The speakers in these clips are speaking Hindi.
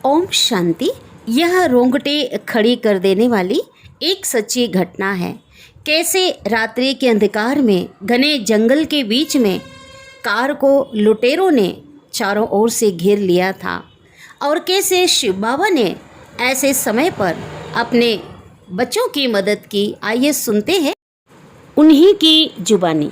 ओम शांति। यह रोंगटे खड़ी कर देने वाली एक सच्ची घटना है। कैसे रात्रि के अंधकार में घने जंगल के बीच में कार को लुटेरों ने चारों ओर से घेर लिया था और कैसे शिव बाबा ने ऐसे समय पर अपने बच्चों की मदद की। आइए सुनते हैं उन्हीं की जुबानी।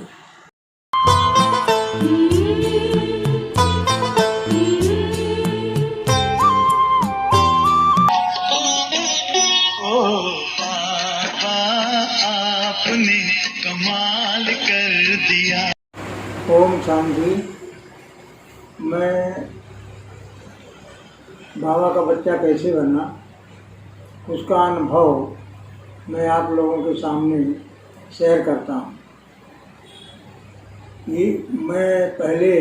आपने कमाल कर दिया। ओम शांति। मैं बाबा का बच्चा कैसे बना उसका अनुभव मैं आप लोगों के सामने शेयर करता हूँ। ये मैं पहले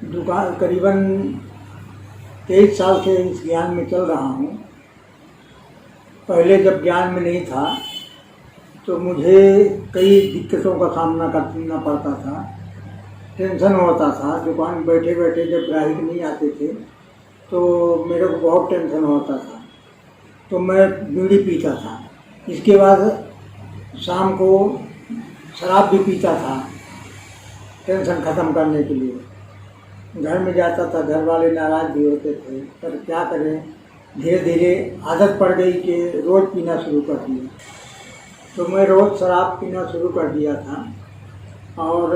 दुकान करीबन 23 साल से इस ज्ञान में चल रहा हूँ। पहले जब ज्ञान में नहीं था तो मुझे कई दिक्कतों का सामना करना पड़ता था, टेंशन होता था। दुकान में बैठे बैठे जब ग्राहक नहीं आते थे तो मेरे को बहुत टेंशन होता था, तो मैं बीड़ी पीता था। इसके बाद शाम को शराब भी पीता था टेंशन ख़त्म करने के लिए। घर में जाता था, घर वाले नाराज़ भी होते थे, पर क्या करें, धीरे धीरे आदत पड़ गई कि रोज़ पीना शुरू कर दिया। तो मैं रोज़ शराब पीना शुरू कर दिया था और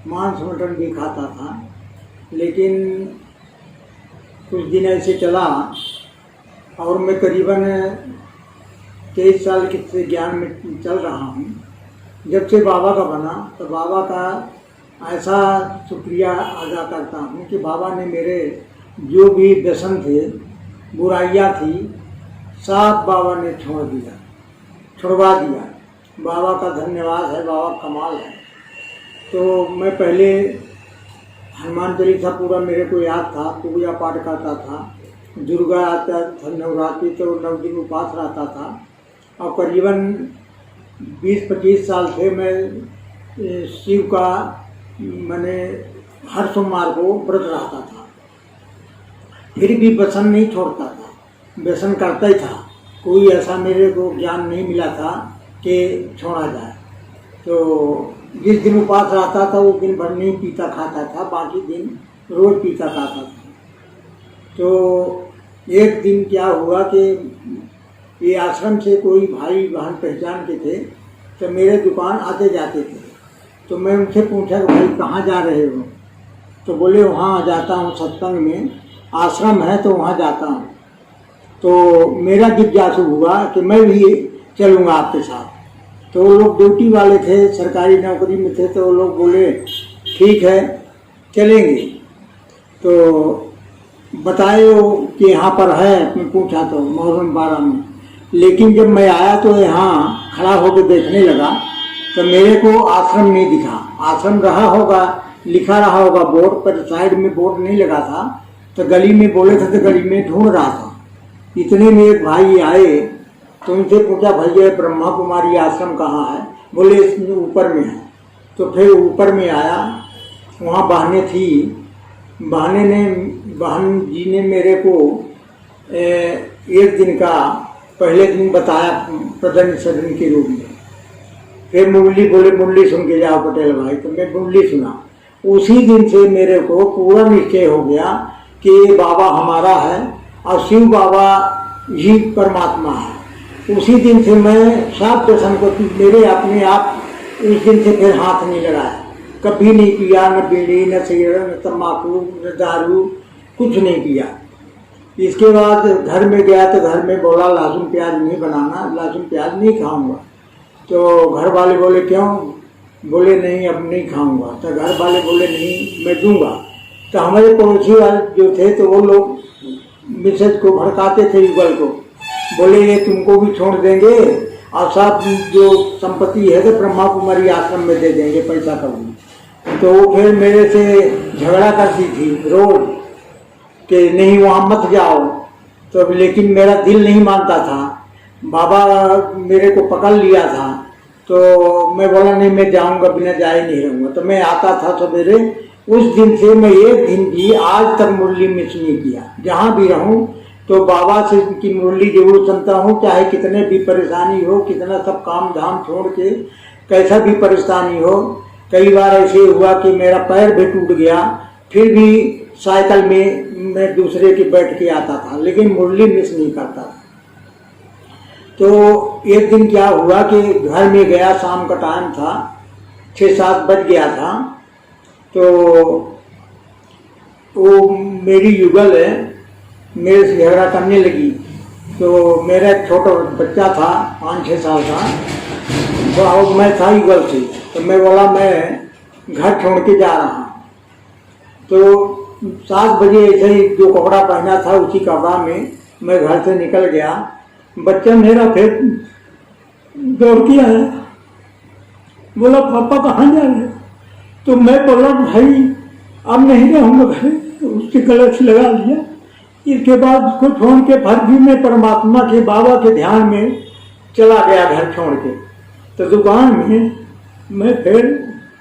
मांस मटन भी खाता था। लेकिन कुछ दिन ऐसे चला और मैं करीबन 23 साल के ज्ञान में चल रहा हूँ। जब से बाबा का बना तो बाबा का ऐसा शुक्रिया अदा करता हूँ कि बाबा ने मेरे जो भी व्यसन थे, बुराइयाँ थी, सब बाबा ने छुड़वा दिया। बाबा का धन्यवाद है, बाबा कमाल है। तो मैं पहले हनुमान चालीसा पूरा मेरे को याद था, पूजा पाठ करता था। दुर्गा आता था नवरात्रि तो 9 दिन उपवास रहता था। और करीबन 20-25 साल से मैं शिव का मैंने हर सोमवार को व्रत रहता था। फिर भी व्यसन नहीं छोड़ता था, व्यसन करता ही था। कोई ऐसा मेरे को ज्ञान नहीं मिला था कि छोड़ा जाए। तो जिस दिन उपवास रहता था उस दिन भर नहीं पीता खाता था, बाकी दिन रोज़ पीता खाता था। तो एक दिन क्या हुआ कि ये आश्रम से कोई भाई बहन पहचान के थे, तो मेरे दुकान आते जाते थे। तो मैं उनसे पूछा कि भाई कहाँ जा रहे हो? तो बोले वहाँ जाता हूँ, सत्संग में आश्रम है तो वहाँ जाता हूँ। तो मेरा जिज्ञासु हुआ कि मैं भी चलूँगा आपके साथ। तो वो लोग ड्यूटी वाले थे, सरकारी नौकरी में थे, तो वो लोग बोले ठीक है चलेंगे। तो बताए वो कि यहाँ पर है। मैं पूछा तो मोहर्रम 12 में। लेकिन जब मैं आया तो यहाँ खड़ा होकर देखने लगा तो मेरे को आश्रम नहीं दिखा। आश्रम रहा होगा, लिखा रहा होगा बोर्ड पर, साइड में बोर्ड नहीं लगा था। तो गली में बोले थे तो गली में ढूंढ रहा था। इतने में एक भाई आए तो उनसे पूछा भैया ब्रह्मा कुमारी आश्रम कहाँ है? बोले इसमें ऊपर में है। तो फिर ऊपर में आया, वहाँ बहनें थी। बहन जी ने मेरे को एक दिन का पहले दिन बताया प्रदन सदन के रूप में। फिर मुरली बोले मुरली सुन के जाओ पटेल भाई। तो मैं मुरली सुना। उसी दिन से मेरे को पूरा निश्चय हो गया कि बाबा हमारा है और शिव बाबा ही परमात्मा है। उसी दिन से मैं सब दर्शन को मेरे अपने आप उस दिन से फिर हाथ नहीं लगाया। कभी नहीं पिया, न बीड़ी, न सिगरेट, न तम्बाकू, न दारू, कुछ नहीं पिया। इसके बाद घर में गया तो घर में बोला लहसुन प्याज नहीं बनाना, लहसुन प्याज नहीं खाऊंगा। तो घर वाले बोले क्यों? बोले नहीं अब नहीं खाऊंगा। तो घर वाले बोले नहीं मैं दूंगा। तो हमारे पड़ोसी वाले जो थे तो वो लोग मिसेज को भड़काते थे, युगल को। बोले ये तुमको भी छोड़ देंगे और सब जो संपत्ति है तो ब्रह्मा कुमारी आश्रम में दे देंगे पैसा कभी। तो वो फिर मेरे से झगड़ा करती थी रोज कि नहीं वहाँ मत जाओ। तो लेकिन मेरा दिल नहीं मानता था। बाबा मेरे को पकड़ लिया था तो मैं बोला नहीं मैं जाऊंगा, बिना जाए नहीं रहूँगा। तो मैं आता था सवेरे उस दिन से मैं एक दिन भी आज तक मुरली मिस नहीं किया। जहाँ भी रहूं तो बाबा से की मुरली जरूर सुनता हूँ, चाहे कितने भी परेशानी हो, कितना सब काम धाम छोड़ के, कैसा भी परेशानी हो। कई बार ऐसे हुआ कि मेरा पैर भी टूट गया, फिर भी साइकिल में मैं दूसरे के बैठ के आता था, लेकिन मुरली मिस नहीं करता था। तो एक दिन क्या हुआ कि घर में गया, शाम का टाइम था, 6-7 बज गया था। तो वो मेरी युगल है, मेरे से झगड़ा करने लगी। तो मेरा एक छोटा बच्चा था 5-6 साल का, और मैं था युगल से। तो मैं बोला मैं घर छोड़ के जा रहा हूँ। तो 7 बजे ऐसे ही जो कपड़ा पहना था उसी कपड़ा में मैं घर से निकल गया। बच्चा मेरा फिर दौड़ के आया, बोला पापा कहाँ जा रहे? तो मैं बोला भाई अब नहीं रहूँगा घर। उसके गले से लगा लिया। इसके बाद उसको छोड़ के फिर भी मैं परमात्मा के बाबा के ध्यान में चला गया घर छोड़ के। तो दुकान में मैं फिर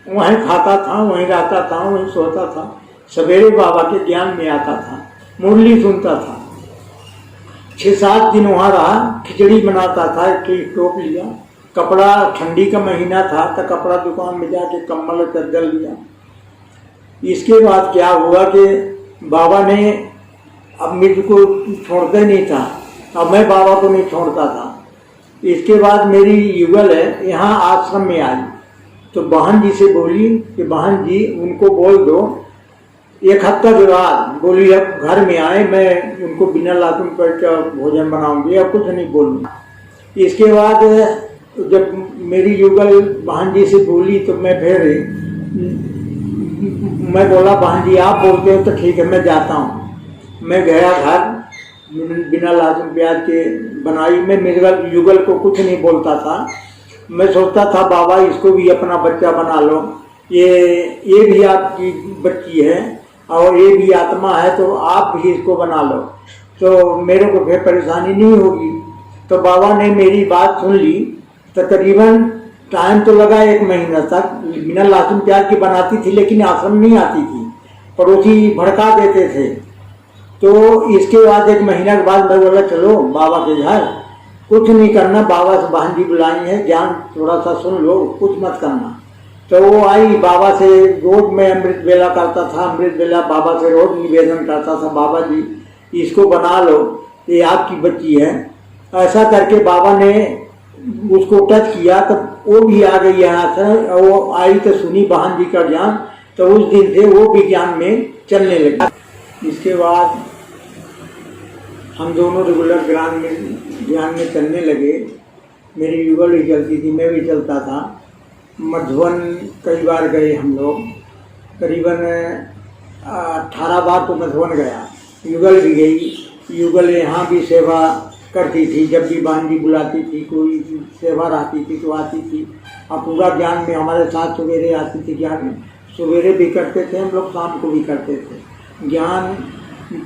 वहीं खाता था, वहीं रहता था, वहीं सोता था। सवेरे बाबा के ज्ञान में आता था, मुरली सुनता था। 6-7 दिन वहाँ रहा, खिचड़ी बनाता था, एक टोप लिया, कपड़ा ठंडी का महीना था तो कपड़ा दुकान में जाके कम्बल चद्दर लिया। इसके बाद क्या हुआ कि बाबा ने अब मेरे को छोड़ता ही नहीं था, अब मैं बाबा को नहीं छोड़ता था। इसके बाद मेरी युगल है यहाँ आश्रम में आई, तो बहन जी से बोली कि बहन जी उनको बोल दो 1 हफ्ता के बाद, बोली अब घर में आए, मैं उनको बिना लातून पर का भोजन बनाऊंगी, अब कुछ नहीं बोलूँगा। इसके बाद जब मेरी युगल बहन जी से बोली तो मैं बोला बहन जी आप बोलते हो तो ठीक है मैं जाता हूँ। मैं गया घर, बिना लहसुन प्याज के बनाई। मैं मेरे युगल को कुछ नहीं बोलता था। मैं सोचता था बाबा इसको भी अपना बच्चा बना लो, ये भी आपकी बच्ची है और ये भी आत्मा है, तो आप भी इसको बना लो तो मेरे को फिर परेशानी नहीं होगी। तो बाबा ने मेरी बात सुन ली। तकरीबन टाइम तो लगा 1 महीना तक। बिना लहसुन प्याज की बनाती थी लेकिन आश्रम नहीं आती थी, पड़ोसी भड़का देते थे। तो इसके बाद 1 महीना के बाद मैं बोला चलो बाबा के घर, कुछ नहीं करना, बाबा से बहन जी बुलाई है, ज्ञान थोड़ा सा सुन लो, कुछ मत करना। तो वो आई, बाबा से रोज मैं अमृत बेला करता था, अमृत बेला बाबा से रोज निवेदन करता था, बाबा जी इसको बना लो, ये आपकी बच्ची है। ऐसा करके बाबा ने उसको टच किया तो वो भी आ गई यहाँ से। वो आई तो सुनी बहन जी का ज्ञान, तो उस दिन से वो भी ज्ञान में चलने लगा। इसके बाद हम दोनों रेगुलर ज्ञान में चलने लगे। मेरी युगल भी चलती थी, मैं भी चलता था। मधुबन कई बार गए हम लोग, करीबन 18 बार तो मधुबन गया। युगल भी गई। युगल यहाँ भी सेवा करती थी, जब भी बहन जी बुलाती थी, कोई सेवा रहती थी तो आती थी। और पूरा ज्ञान में हमारे साथ सवेरे आती थी। ज्ञान में सवेरे भी करते थे हम लोग, शाम को भी करते थे। ज्ञान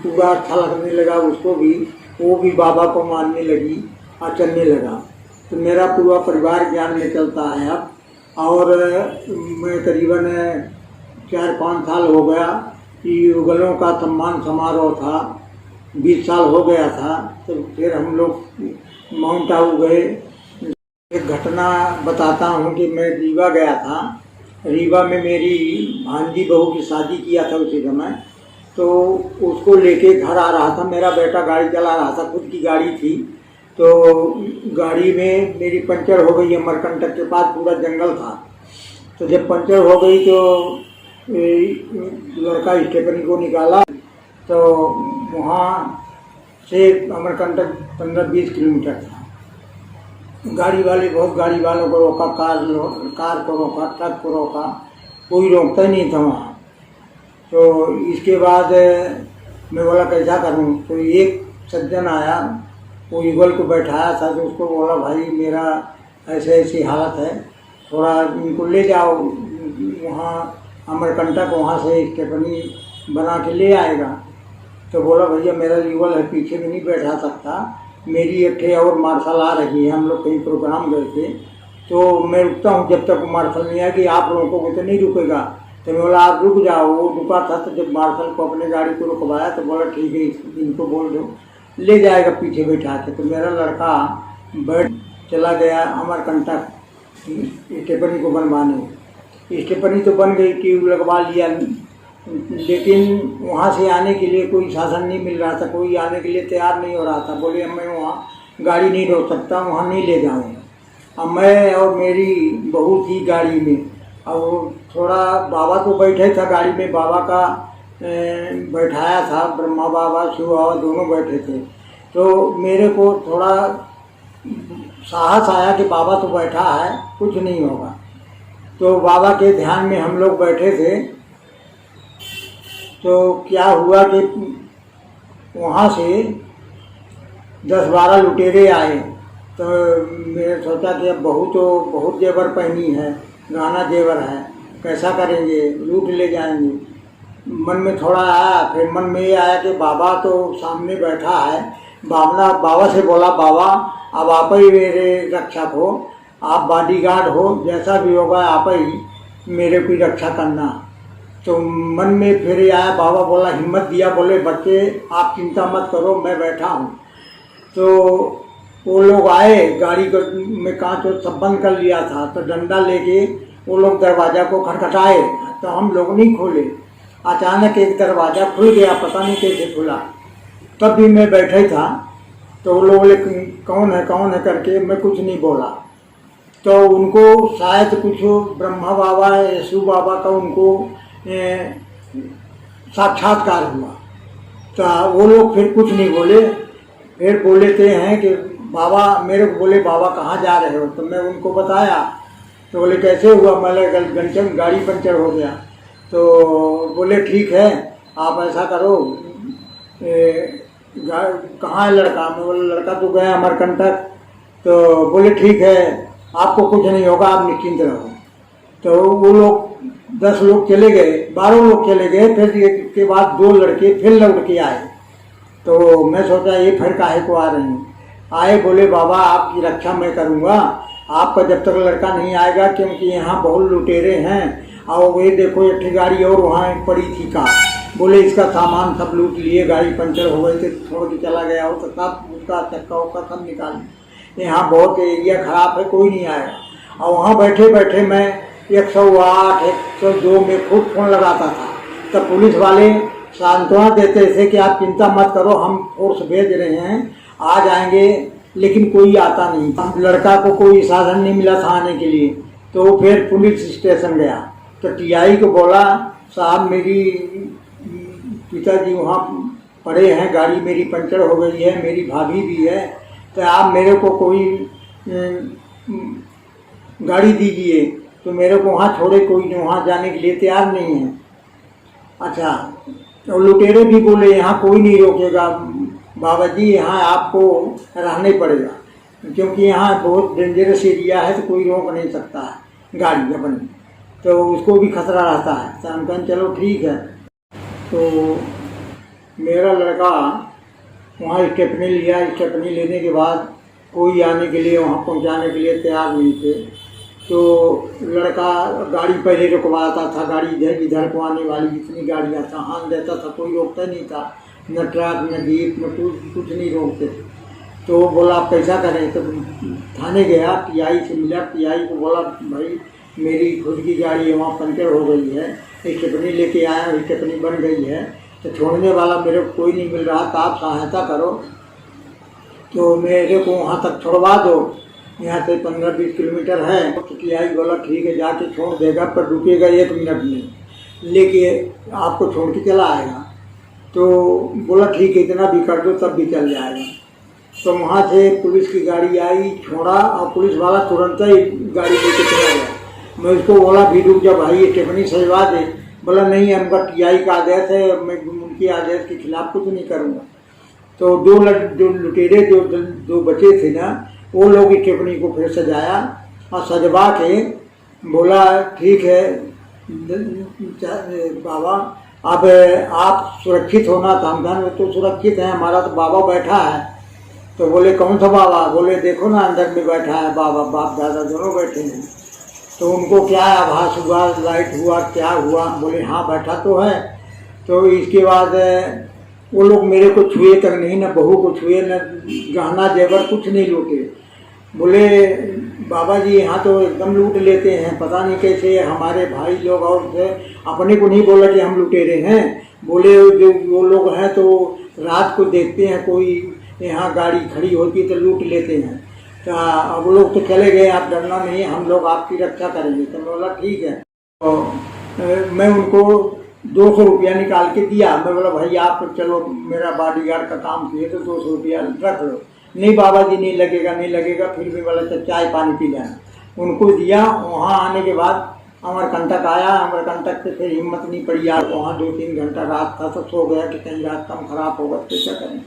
पूरा अच्छा लगने लगा उसको भी, वो भी बाबा को मानने लगी और चलने लगा। तो मेरा पूरा परिवार ज्ञान में चलता है अब। और मैं करीबन 4-5 साल हो गया कि युगलों का सम्मान समारोह था, 20 साल हो गया था। तो फिर हम लोग माउंट आबू गए। एक घटना बताता हूँ कि मैं रीवा गया था। रीवा में मेरी भांजी बहू की शादी किया था उसी समय। तो उसको लेके घर आ रहा था, मेरा बेटा गाड़ी चला रहा था, खुद की गाड़ी थी। तो गाड़ी में मेरी पंचर हो गई, अमरकंटक के पास पूरा जंगल था। तो जब पंचर हो गई तो लड़का स्टेपनी को निकाला, तो वहाँ से अमरकंटक 15-20 किलोमीटर था। गाड़ी वालों को रोका, कार को रोका, ट्रक को रोका, कोई रोकता ही नहीं था वहाँ। तो इसके बाद मैं बोला कैसा करूँ? तो एक सज्जन आया, वो युगल को बैठाया था, तो उसको बोला भाई मेरा ऐसे ऐसी हालत है, थोड़ा इनको ले जाओ वहाँ अमरकंटक, वहाँ से स्टेपनी बना के ले आएगा। तो बोला भैया मेरा युगल है, पीछे में नहीं बैठा सकता, मेरी एक और मार्शल आ रही है, हम लोग कहीं प्रोग्राम गए थे, तो मैं रुकता हूँ जब तक मार्शल नहीं आएगी, आप लोगों को तो नहीं रुकेगा। तो मैं बोला आप रुक जाओ। वो रुका था, तो जब मार्शल को अपने गाड़ी को रुकवाया तो बोला ठीक है इनको बोल दो ले जाएगा पीछे बैठा के। तो मेरा लड़का बैठ चला गया अमरकंटक स्टेपनी को बनवाने। स्टेपनी तो बन गई, ट्यूब लगवा लिया, लेकिन वहाँ से आने के लिए कोई साधन नहीं मिल रहा था, कोई आने के लिए तैयार नहीं हो रहा था। बोले मैं वहाँ गाड़ी नहीं रोक सकता, वहाँ नहीं ले जाऊँगा। अब मैं और मेरी बहू थी गाड़ी में, और थोड़ा बाबा तो बैठे था गाड़ी में, बाबा का बैठाया था, ब्रह्मा बाबा शिव बाबा दोनों बैठे थे। तो मेरे को थोड़ा साहस आया कि बाबा तो बैठा है, कुछ नहीं होगा। तो बाबा के ध्यान में हम लोग बैठे थे। तो क्या हुआ कि वहाँ से 10-12 लुटेरे आए। तो मैंने सोचा कि अब बहू तो बहुत जेवर पहनी है, गाना जेवर है, कैसा करेंगे, लूट ले जाएंगे। मन में थोड़ा आया, फिर मन में ये आया कि बाबा तो सामने बैठा है। बाबा से बोला बाबा अब आप ही मेरे रक्षक हो, आप बॉडीगार्ड हो, जैसा भी होगा आप ही मेरे की रक्षा करना। तो मन में फिर आया, बाबा बोला हिम्मत दिया, बोले बच्चे आप चिंता मत करो मैं बैठा हूँ। तो वो लोग आए, गाड़ी को में कांच सब बंद कर लिया था, तो डंडा लेके वो लोग दरवाज़ा को खटखटाए, तो हम लोग नहीं खोले। अचानक एक दरवाज़ा खुल गया, पता नहीं कैसे खुला। तब भी मैं बैठा ही था। तो वो लोग बोले कौन है करके, मैं कुछ नहीं बोला। तो उनको शायद कुछ ब्रह्मा बाबा यशु बाबा का उनको साक्षात्कार हुआ। तो वो लोग फिर कुछ नहीं बोले। फिर बोलेते हैं कि बाबा, मेरे को बोले बाबा कहाँ जा रहे हो। तो मैं उनको बताया। तो बोले कैसे हुआ, मैं गाड़ी पंचर हो गया। तो बोले ठीक है आप ऐसा करो, कहाँ है लड़का। मैं बोले लड़का तो गया अमरकंटक। तो बोले ठीक है आपको कुछ नहीं होगा, आप निश्चिंत रहो। तो वो लोग 10 लोग चले गए, 12 लोग चले गए। फिर के बाद 2 लड़के फिर लौट के आए। तो मैं सोचा ये फिर काहे को आ रहे हैं। आए, बोले बाबा आपकी रक्षा मैं करूँगा, आपका जब तक लड़का नहीं आएगा, क्योंकि यहाँ बहुत लुटेरे हैं। और वे देखो एक गाड़ी और वहाँ पड़ी थी कार। बोले इसका सामान सब लूट लिए, गाड़ी पंचर हो गई थी, छोड़ के चला गया हो, तो सब उसका चक्का उक्का सब निकाल। यहाँ बहुत एरिया ख़राब है, कोई नहीं आएगा। और वहाँ बैठे बैठे मैं 108 102 में खूब फोन लगाता था। तब पुलिस वाले सांत्वना देते थे कि आप चिंता मत करो, हम फोर्स भेज रहे हैं, आ जाएंगे। लेकिन कोई आता नहीं। लड़का को कोई साधन नहीं मिला था आने के लिए। तो फिर पुलिस स्टेशन गया। तो टीआई को बोला साहब मेरी पिताजी वहाँ पड़े हैं, गाड़ी मेरी पंचर हो गई है, मेरी भाभी भी है, तो आप मेरे को कोई गाड़ी दीजिए। तो मेरे को वहाँ छोड़े, कोई वहाँ जाने के लिए तैयार नहीं है। अच्छा, तो लुटेरे भी बोले यहाँ कोई नहीं रोकेगा बाबा जी, यहाँ आपको रहना ही पड़ेगा, क्योंकि यहाँ बहुत डेंजरस एरिया है, तो कोई रोक नहीं सकता है गाड़ी अपनी, तो उसको भी खतरा रहता है। तो हम कहें चलो ठीक है। तो मेरा लड़का वहाँ स्टेपनी लिया। स्टेपनी लेने के बाद कोई आने के लिए, वहाँ पहुँचाने के लिए तैयार नहीं थे। तो लड़का गाड़ी पहले रुकवाता था, गाड़ी इधर को आने वाली जितनी गाड़ियाँ था हाथ देता था, कोई रोकता नहीं था, न ट्रक न जीप न कुछ नहीं रोकते थे। तो बोला आप कैसा करें। तो थाने गया, टीआई से मिला। टीआई को बोला भाई मेरी खुद की गाड़ी है, वहाँ पंचर हो गई है, स्टेपनी लेके आया, स्टेपनी बन गई है, तो छोड़ने वाला मेरे को कोई नहीं मिल रहा, तो आप सहायता करो, तो मेरे को वहाँ तक छोड़वा दो, यहाँ से 15-20 किलोमीटर है। तो टीआई बोला ठीक है जाके छोड़ देगा, पर रुकेगा 1 मिनट में, लेके आपको छोड़ के चला आएगा। तो बोला ठीक है इतना भी कर दो तब भी चल जाएगा। तो वहाँ से पुलिस की गाड़ी आई, छोड़ा, और पुलिस वाला तुरंत ही गाड़ी लेके चला गया। मैं उसको बोला भी रुक जा भाई, स्टेपनी सजवा दे। बोला नहीं उनका टीआई का आदेश है, मैं उनके आदेश के खिलाफ कुछ नहीं करूँगा। तो जो लुटेरे जो बचे थे ना, वो लोग स्टेपनी को फिर सजाया और सजवा के बोला ठीक है बाबा अब आप सुरक्षित होना। तो हम कहें तो सुरक्षित है, हमारा तो बाबा बैठा है। तो बोले कौन सा बाबा। बोले देखो ना अंदर में बैठा है बाबा, बाप दादा दोनों बैठे हैं। तो उनको क्या आभास हुआ, लाइट हुआ, क्या हुआ? बोले हाँ बैठा तो है। तो इसके बाद वो लोग मेरे को छुए तक नहीं, न बहू को छुए, न गहना जेवर कुछ नहीं लूटे। बोले बाबा जी यहाँ तो एकदम लूट लेते हैं, पता नहीं कैसे। हमारे भाई लोग और अपने को नहीं बोला कि हम लुटेरे हैं। बोले जो वो लोग हैं तो रात को देखते हैं कोई यहाँ गाड़ी खड़ी होती है तो लूट लेते हैं। तो अब वो लोग तो चले गए, आप डरना नहीं, हम लोग आपकी रक्षा करेंगे। तो मैं बोला ठीक है। तो मैं उनको 200 रुपया निकाल के दिया। मैं बोला भाई आप चलो मेरा बॉडीगार्ड का काम किए तो 200 रुपया रख लो। नहीं बाबा जी नहीं लगेगा, नहीं लगेगा। फिर भी बोला तो चाय पानी पी लेना। उनको दिया। वहाँ आने के बाद अमरकंटक आया। अमरकंटक से फिर हिम्मत नहीं पड़ी यार, वहाँ 2-3 घंटा रात था तो सो गया कि कहीं रात कम खराब होगा तो क्या करें।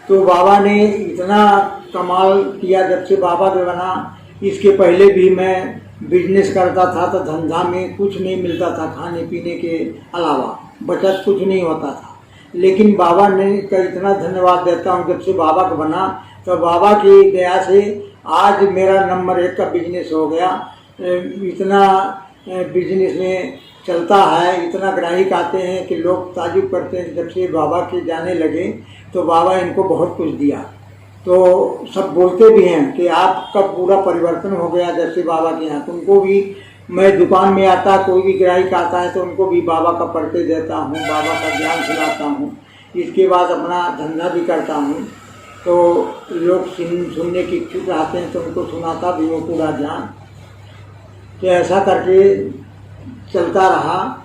तो बाबा ने इतना कमाल किया जब से बाबा के बना। इसके पहले भी मैं बिजनेस करता था तो धंधा में कुछ नहीं मिलता था, खाने पीने के अलावा बचत कुछ नहीं होता था। लेकिन बाबा ने का इतना धन्यवाद देता हूँ, जब से बाबा का बना तो बाबा की दया से आज मेरा नंबर 1 का बिजनेस हो गया। इतना बिजनेस में चलता है, इतना ग्राहक आते हैं कि लोग ताजुब करते हैं। जब से बाबा के जाने लगे तो बाबा इनको बहुत कुछ दिया। तो सब बोलते भी हैं कि आपका पूरा परिवर्तन हो गया जब से बाबा के यहाँ। तो उनको भी मैं दुकान में आता, कोई भी ग्राहक आता है तो उनको भी बाबा का परिचय देता हूँ, बाबा का ज्ञान सुनाता हूँ। इसके बाद अपना धंधा भी करता हूँ। तो लोग सुनने की इच्छुक रहते हैं तो उनको सुनाता भी हूँ पूरा ज्ञान। तो ऐसा करके चलता रहा।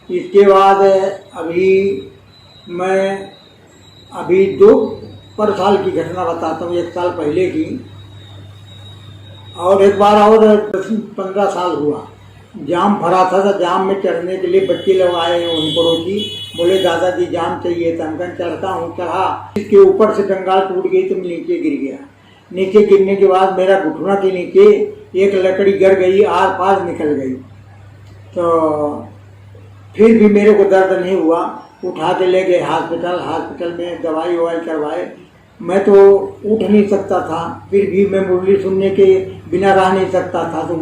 इसके बाद अभी 2 साल की घटना बताता हूँ, 1 साल पहले की। और एक बार और 15 साल हुआ, जाम भरा था। तो जाम में चढ़ने के लिए बच्चे लोग आए, उनको रोकी। बोले दादाजी जाम चाहिए। तो अंकन चढ़ता हूँ, चढ़ा। इसके ऊपर से डंगाल टूट गई तो नीचे गिर गया। नीचे गिरने के बाद मेरा घुटना के नीचे एक लकड़ी गिर गई, आर पार निकल गई। तो फिर भी मेरे को दर्द नहीं हुआ। उठा के ले गए हॉस्पिटल में दवाई ववाई करवाए। मैं तो उठ नहीं सकता था, फिर भी मैं मुरली सुनने के बिना रह नहीं सकता था। तो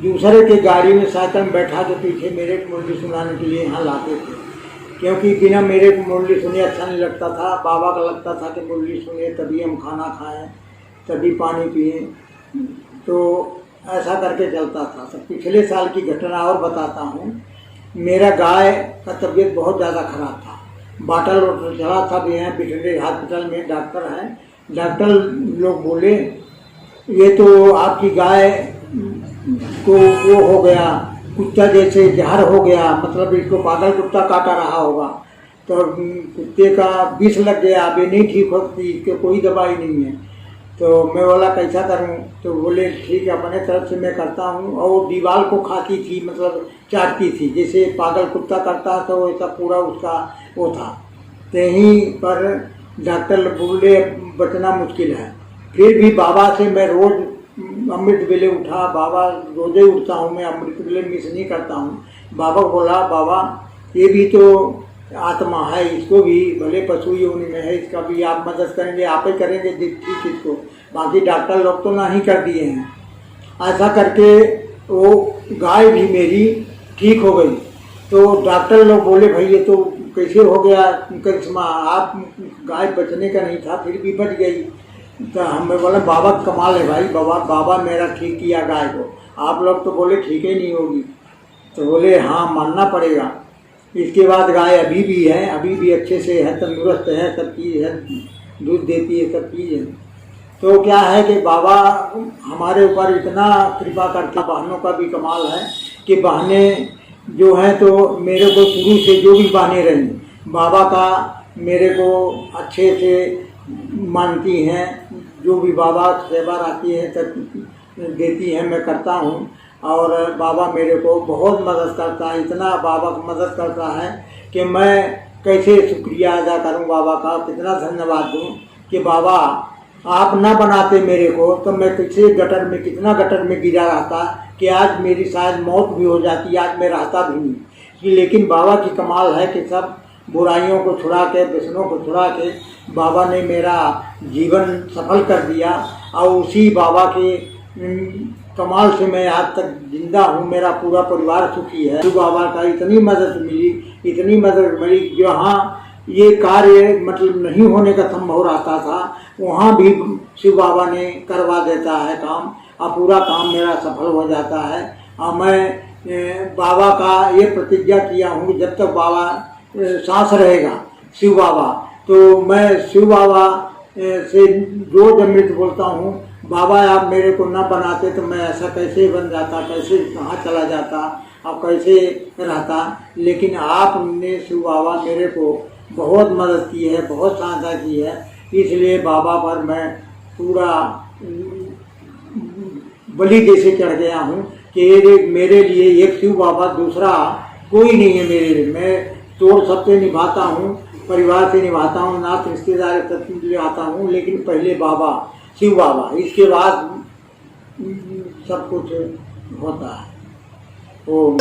दूसरे के गाड़ी में साइकिल में बैठा के पीछे मेरे को मुरली सुनाने के लिए यहाँ लाते थे, क्योंकि बिना मेरे को मुरली सुने अच्छा नहीं लगता था। बाबा का लगता था कि मुरली सुने तभी हम खाना खाएं, तभी पानी पिए। तो ऐसा करके चलता था। तो पिछले साल की घटना और बताता हूँ। मेरा गाय का तबीयत बहुत ज़्यादा खराब था। बाटल वाटल चढ़ा था भी हैं, बिठले हॉस्पिटल में डॉक्टर हैं। डॉक्टर लोग बोले ये तो आपकी गाय को वो हो गया, कुत्ता जैसे जहर हो गया, मतलब इसको पागल कुत्ता काटा रहा होगा। तो कुत्ते का विष लग गया, अब ये नहीं ठीक होती, इसके कोई दवाई नहीं है। तो मैं बोला कैसा करूं? तो बोले ठीक है अपने तरफ से मैं करता हूं। और दीवार को खाती थी, मतलब चाटती थी, जैसे पागल कुत्ता करता है तो वैसा पूरा उसका वो था। यहीं पर डॉक्टर बोले बचना मुश्किल है। फिर भी बाबा से मैं रोज़ अमृत वेले उठा, बाबा रोज़े उठता हूँ मैं, अमृत वेले मिस नहीं करता हूँ। बाबा को बोला बाबा ये भी तो आत्मा है, इसको भी भले पशु योनि में है, इसका भी आप मदद करेंगे, आप ही करेंगे ठीक इसको, बाकी डॉक्टर लोग तो ना ही कर दिए हैं। ऐसा करके वो गाय भी मेरी ठीक हो गई। तो डॉक्टर लोग बोले भाई ये तो कैसे हो गया करिश्मा, आप गाय बचने का नहीं था फिर भी बच गई। तो हमें बोला बाबा कमाल है भाई, बाबा मेरा ठीक किया गाय को, आप लोग तो बोले ठीक ही नहीं होगी। तो बोले हाँ मानना पड़ेगा। इसके बाद गाय अभी भी है, अभी भी अच्छे से है, तंदुरुस्त है, सब चीज़ है, दूध देती है, सब चीज़ है। तो क्या है कि बाबा हमारे ऊपर इतना कृपा करके, बहनों का भी कमाल है कि बहनें जो हैं तो मेरे को शुरू से जो भी बहनें रही बाबा का मेरे को अच्छे से मानती हैं। जो भी बाबा सेवा आती है सब देती हैं, मैं करता हूँ। और बाबा मेरे को बहुत मदद करता है, इतना बाबा को मदद करता है कि मैं कैसे शुक्रिया अदा करूं बाबा का, कितना धन्यवाद दूं कि बाबा आप ना बनाते मेरे को तो मैं कितना गटर में गिरा रहता कि आज मेरी शायद मौत भी हो जाती, आज मैं रहता भी नहीं। लेकिन बाबा की कमाल है कि सब बुराइयों को छुड़ा के, व्यसनों को छुड़ा के बाबा ने मेरा जीवन सफल कर दिया। और उसी बाबा के कमाल से मैं आज तक जिंदा हूँ, मेरा पूरा परिवार सुखी है। शिव बाबा का इतनी मदद मिली जहाँ ये कार्य मतलब नहीं होने का संभव रहता था, वहाँ भी शिव बाबा ने करवा देता है काम, और पूरा काम मेरा सफल हो जाता है। और मैं बाबा का ये प्रतिज्ञा किया हूँ, जब तक बाबा सांस रहेगा शिव बाबा, तो मैं शिव बाबा से रोज अमृत बोलता हूँ, बाबा आप मेरे को न बनाते तो मैं ऐसा कैसे बन जाता, कैसे कहाँ चला जाता और कैसे रहता। लेकिन आपने शिव बाबा मेरे को बहुत मदद की है, बहुत सहायता की है, इसलिए बाबा पर मैं पूरा बलि जैसे चढ़ गया हूँ कि मेरे लिए एक शिव बाबा, दूसरा कोई नहीं है मेरे लिए। मैं तोड़ सबसे निभाता हूँ, परिवार से निभाता हूँ, नात रिश्तेदार सब निभाता हूँ, लेकिन पहले बाबा शिव बाबा, इसके बाद सब कुछ होता है। ओम।